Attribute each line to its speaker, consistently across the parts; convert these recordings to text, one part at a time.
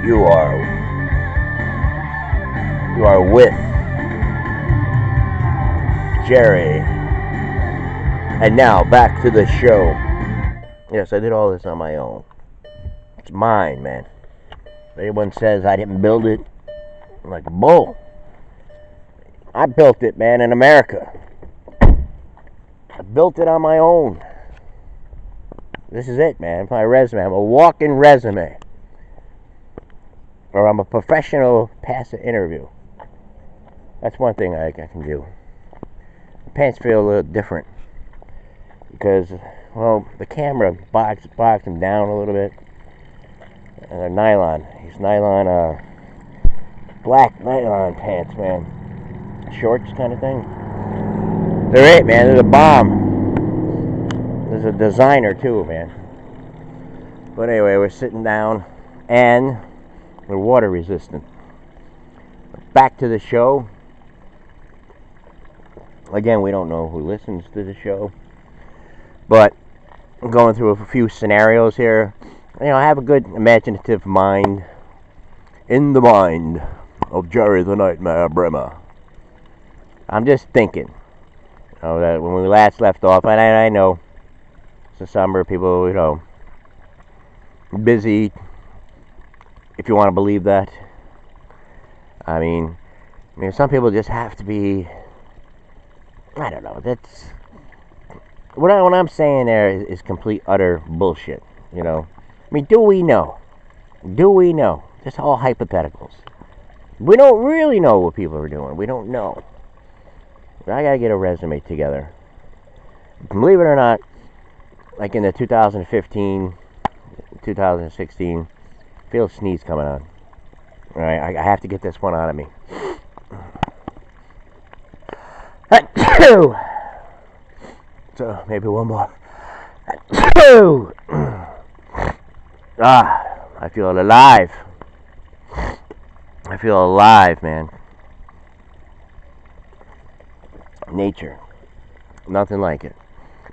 Speaker 1: You are with Jerry. And now back to the show. Yes, I did all this on my own. It's mine, man. If anyone says I didn't build it, I'm like, bull. I built it, man, in America. I built it on my own. This is it, man. My resume. I'm a walking resume. Or I'm a professional pass an interview. That's one thing I can do. My pants feel a little different because, well, the camera bogs them down a little bit. And they're nylon. These nylon, black nylon pants, man. Shorts kind of thing. They're it, man. They're the bomb. There's a designer too, man. But anyway, we're sitting down and we're water resistant. Back to the show. Again, we don't know who listens to the show, but I'm going through a few scenarios here. You know, I have a good imaginative mind. In the mind of Jerry the Nightmare Brimmer. I'm just thinking. You know, that when we last left off, and I know it's the summer, people, you know, busy, if you want to believe that. I mean, some people just have to be, I don't know, that's, what I'm saying there is complete, utter bullshit, you know. I mean, do we know? Do we know? Just all hypotheticals. We don't really know what people are doing. We don't know. I gotta get a resume together. Believe it or not, like in the 2015, 2016, I feel a sneeze coming on. All right, I have to get this one out of me. So maybe one more. I feel alive. I feel alive, man. Nature, nothing like it.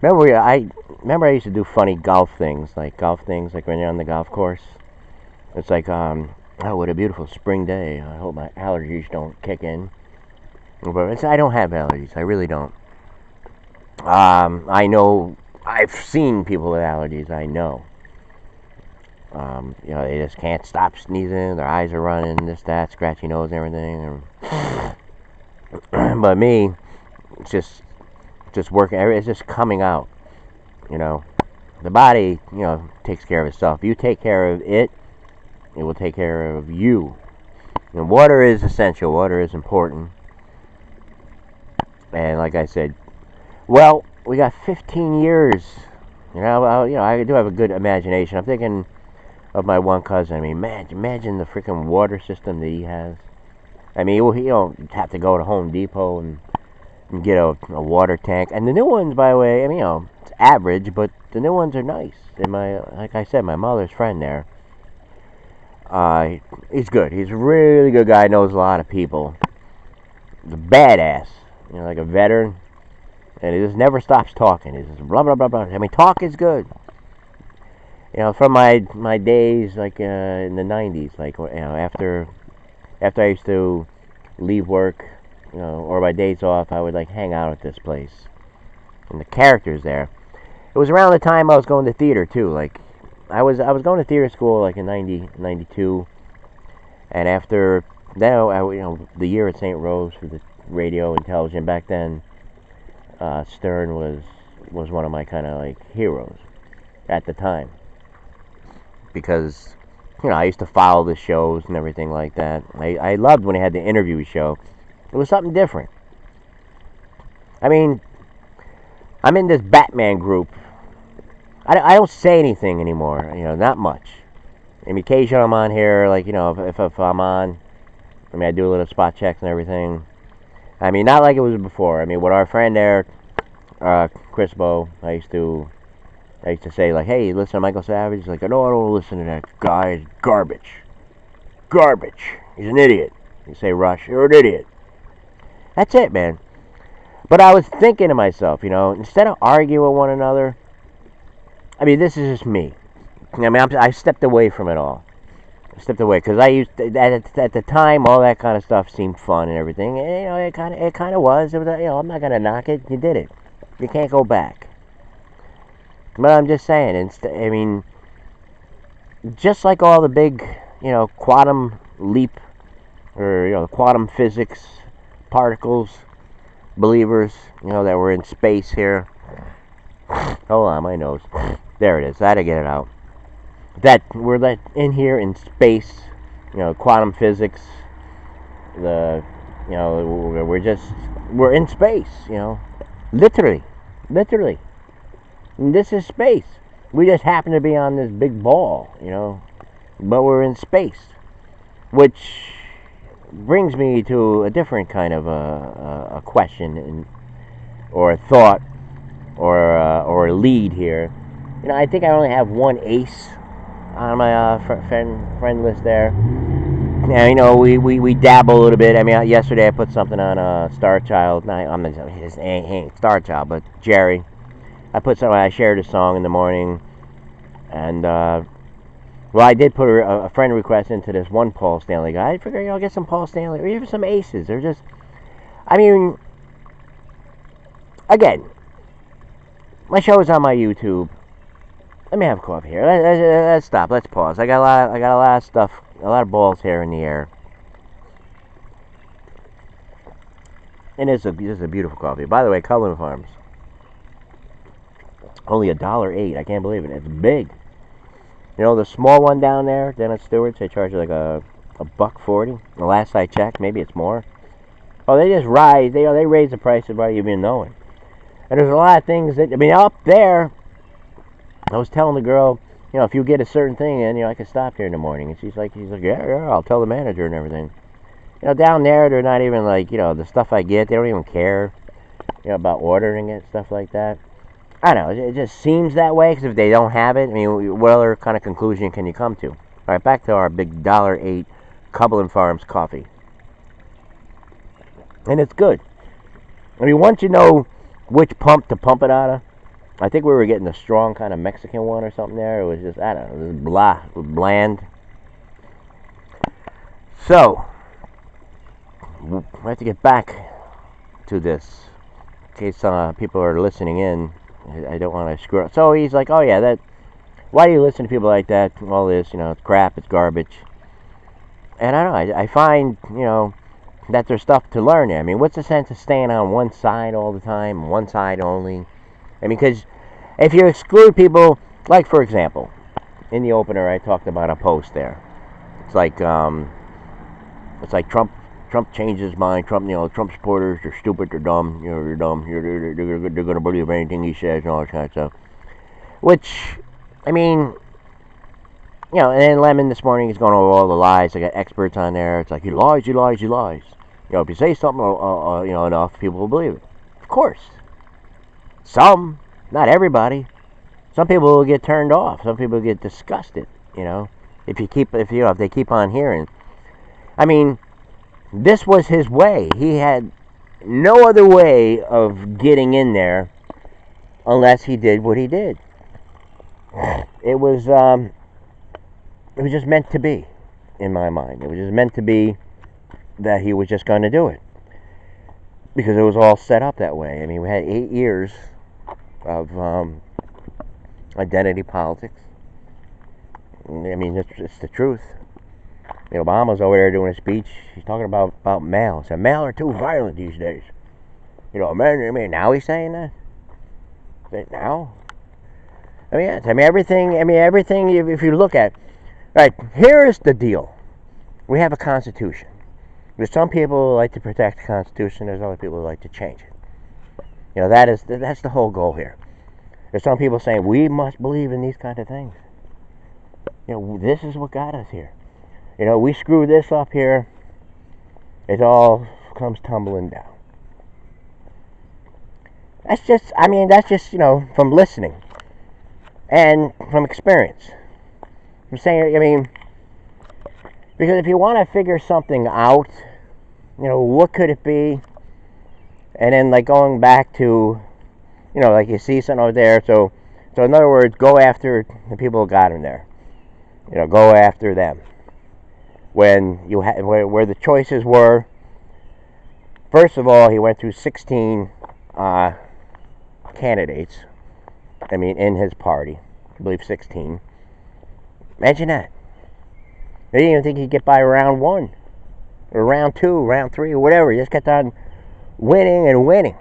Speaker 1: Remember, I used to do funny golf things like when you're on the golf course. It's like, oh, what a beautiful spring day. I hope my allergies don't kick in. But I don't have allergies. I really don't. I know. I've seen people with allergies. I know. You know, they just can't stop sneezing. Their eyes are running. This, that, scratchy nose, and everything. But me, it's just working. It's just coming out. You know, the body, you know, takes care of itself. You take care of it, it will take care of you. And water is essential. Water is important. And like I said, well, we got 15 years. You know, I do have a good imagination. I'm thinking of my one cousin. I mean, man, imagine the freaking water system that he has. I mean, you don't have to go to Home Depot and get a water tank. And the new ones, by the way, I mean, you know, it's average, but the new ones are nice. And like I said, my mother's friend there, he's good. He's a really good guy. Knows a lot of people. He's a badass. You know, like a veteran. And he just never stops talking. He's just blah, blah, blah, blah. I mean, talk is good. You know, from my days, like, in the 90s, like, you know, after I used to leave work, you know, or my days off, I would, like, hang out at this place. And the characters there. It was around the time I was going to theater, too. Like, I was going to theater school, like, in 92. And after that, you know, the year at St. Rose for the radio and television, back then, Stern was one of my kind of, like, heroes at the time. Because, you know, I used to follow the shows and everything like that. I loved when he had the interview show. It was something different. I mean, I'm in this Batman group. I don't say anything anymore, you know, not much. I mean, occasionally I'm on here, like, you know, if I'm on, I mean, I do a little spot checks and everything. I mean, not like it was before. I mean, with our friend there, Chris Bo, I used to say, like, hey, listen to Michael Savage. He's like, no, I don't listen to that guy. It's garbage. Garbage. He's an idiot. You say, Rush, you're an idiot. That's it, man. But I was thinking to myself, you know, instead of arguing with one another, I mean, this is just me. I mean, I stepped away from it all. stepped away because I used to, at the time all that kind of stuff seemed fun and everything. And, it kind of was. It was. I'm not gonna knock it. You did it. You can't go back. But I'm just saying. I mean, just like all the big, quantum leap or quantum physics particles believers, that were in space here. Hold on, my nose. There it is. I had to get it out. That we're in here in space, quantum physics. We're in space, literally. And this is space. We just happen to be on this big ball, but we're in space, which brings me to a different kind of a question or a thought or a lead here. I think I only have one ace on my friend list there. Now, we dabble a little bit. I mean, yesterday I put something on Star Child. I'm not his ain't Star Child, but Jerry. I shared a song in the morning, and well, I did put a friend request into this one Paul Stanley guy. I figured, I'll get some Paul Stanley or even some aces. They're just, I mean, again, my show is on my YouTube. Let me have a coffee here. Let's stop. Let's pause. I got a lot of stuff, a lot of balls here in the air. And this is a beautiful coffee. By the way, Cullen Farms. Only $1.08. I can't believe it. It's big. The small one down there, Dennis Stewart's, they charge like a $1.40. The last I checked, maybe it's more. Oh, they just rise. They raise the price without you even knowing. And there's a lot of things that, up there, I was telling the girl, if you get a certain thing in, I can stop here in the morning. And she's like, yeah, I'll tell the manager and everything. Down there, they're not even like, the stuff I get, they don't even care, about ordering it, stuff like that. I don't know, it just seems that way, because if they don't have it, I mean, what other kind of conclusion can you come to? All right, back to our big $1.08 Cumberland Farms coffee. And it's good. I mean, once you know which pump to pump it out of, I think we were getting a strong kind of Mexican one or something there. It was just, I don't know, it was blah, it was bland. So, we have to get back to this, in case people are listening in. I don't want to screw up. So he's like, oh yeah, why do you listen to people like that? All this, it's crap, it's garbage. And I don't know, I find, that there's stuff to learn there. I mean, what's the sense of staying on one side all the time, one side only? I mean, because if you exclude people, like for example, in the opener I talked about a post there. It's like Trump changed his mind. Trump supporters, they're stupid, they're dumb. You're dumb. They're going to believe anything he says and all that kind of stuff. Which, I mean, and then Lemon this morning is going over all the lies. I got experts on there. It's like, he lies. If you say something, enough, people will believe it. Of course. Some, not everybody. Some people will get turned off. Some people get disgusted, if they keep on hearing. I mean, this was his way. He had no other way of getting in there unless he did what he did. It was just meant to be, in my mind. It was just meant to be that he was just going to do it. Because it was all set up that way. I mean, we had 8 years of identity politics. I mean, it's the truth. Obama's over there doing a speech. He's talking about male. He said, male are too violent these days. Now he's saying that? Now? Everything, if you look at, right, here's the deal. We have a Constitution. There's some people who like to protect the Constitution. There's other people who like to change it. That's the whole goal here. There's some people saying, we must believe in these kind of things. This is what got us here. We screw this up here, it all comes tumbling down. That's just, from listening and from experience. I'm saying, because if you want to figure something out, what could it be? And then, like, going back to, like you see something over there, so in other words, go after the people who got him there. Go after them. when you where the choices were. First of all, he went through 16 candidates. I mean, in his party, I believe 16. Imagine that. They didn't even think he'd get by round 1, or round 2, round 3, or whatever. He just kept on winning and winning.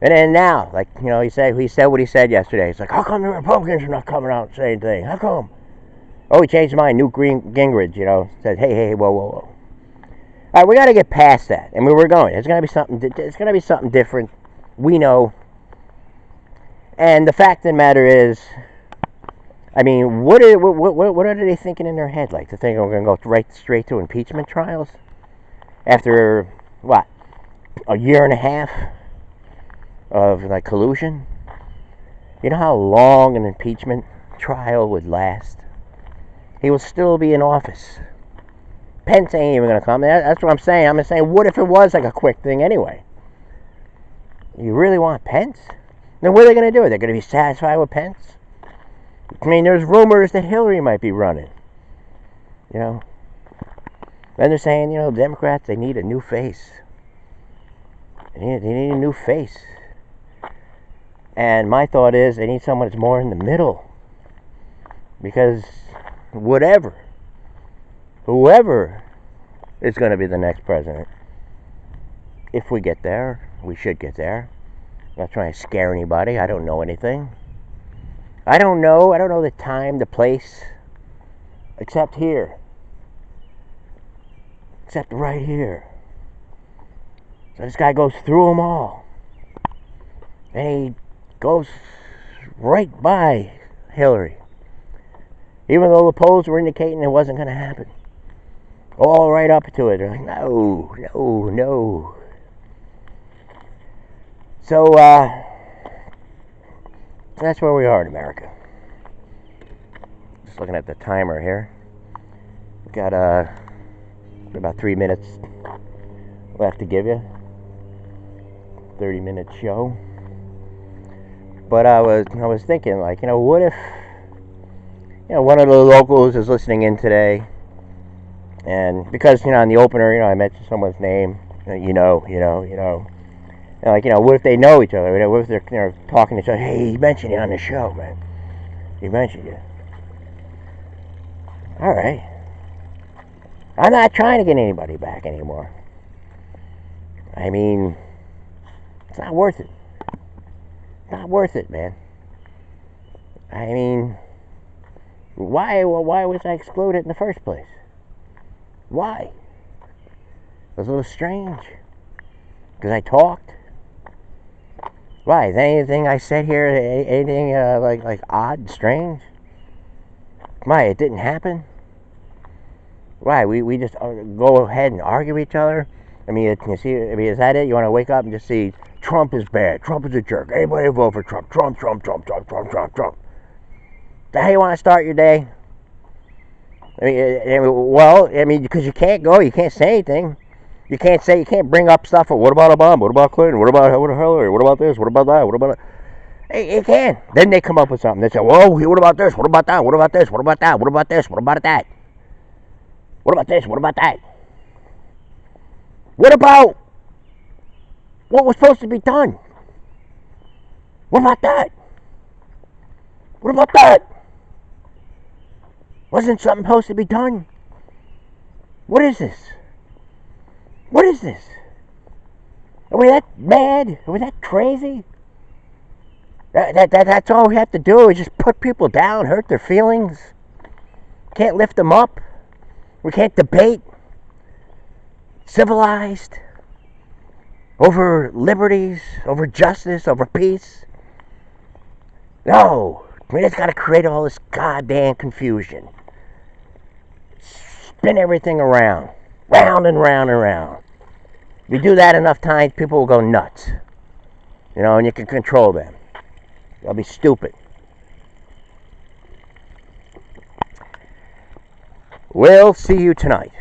Speaker 1: And then now, like, you know, he said what he said yesterday. He's like, how come the Republicans are not coming out and saying anything? How come? Oh, he changed his mind. Newt Gingrich, you know, said, hey, whoa. All right, we got to get past that. I mean, we're going. It's going to be something. It's going to be something different. We know. And the fact of the matter is, I mean, what are they thinking in their head? Like, to think we're going to go right straight to impeachment trials after what, a year and a half of like collusion? You know how long an impeachment trial would last? He will still be in office. Pence ain't even gonna come. That's what I'm saying. I'm just saying, what if it was like a quick thing anyway? You really want Pence? Then what are they gonna do? They're gonna be satisfied with Pence? I mean, there's rumors that Hillary might be running. You know? Then they're saying, you know, Democrats, they need a new face. They need a new face. And my thought is, they need someone that's more in the middle. Because whoever is going to be the next president, if we get there, we should get there. I'm not trying to scare anybody. I don't know anything. I don't know the time, the place, except here. Except right here. So this guy goes through them all. And he goes right by Hillary. Even though the polls were indicating it wasn't going to happen. All right up to it. They're like, no. So, that's where we are in America. Just looking at the timer here. We've got about 3 minutes left to give you. 30-minute show. But I was thinking, like, you know, what if, you know, one of the locals is listening in today, and because, you know, in the opener, you know, I mentioned someone's name, you know, and like, you know, what if they know each other? What if they're, you know, talking to each other? Hey, he mentioned you on the show, man. He mentioned you. All right. I'm not trying to get anybody back anymore. I mean, it's not worth it. Not worth it, man. I mean, why was I excluded in the first place? Why? It was a little strange. Because I talked. Why? Is anything I said here anything like odd, strange? Why? It didn't happen? Why? We just go ahead and argue with each other? I mean, you see, I mean, is that it? You want to wake up and just see Trump is bad. Trump is a jerk. Anybody vote for Trump? Trump. Is that how you want to start your day? I mean, because you can't say anything. You can't bring up stuff. What about Obama? What about Clinton? What about Hillary? What about this? What about that? What about that? You can. Then they come up with something. They say, whoa, what about this? What about that? What about this? What about that? What about this? What about that? What about this? What about that? What about what was supposed to be done? What about that? What about that? Wasn't something supposed to be done? What is this? What is this? Are we that mad? Are we that crazy? That's all we have to do is just put people down, hurt their feelings. Can't lift them up. We can't debate. Civilized. Over liberties, over justice, over peace. No. We just got to create all this goddamn confusion. Spin everything around. Round and round and round. If you do that enough times, people will go nuts. You know, and you can control them. They'll be stupid. We'll see you tonight.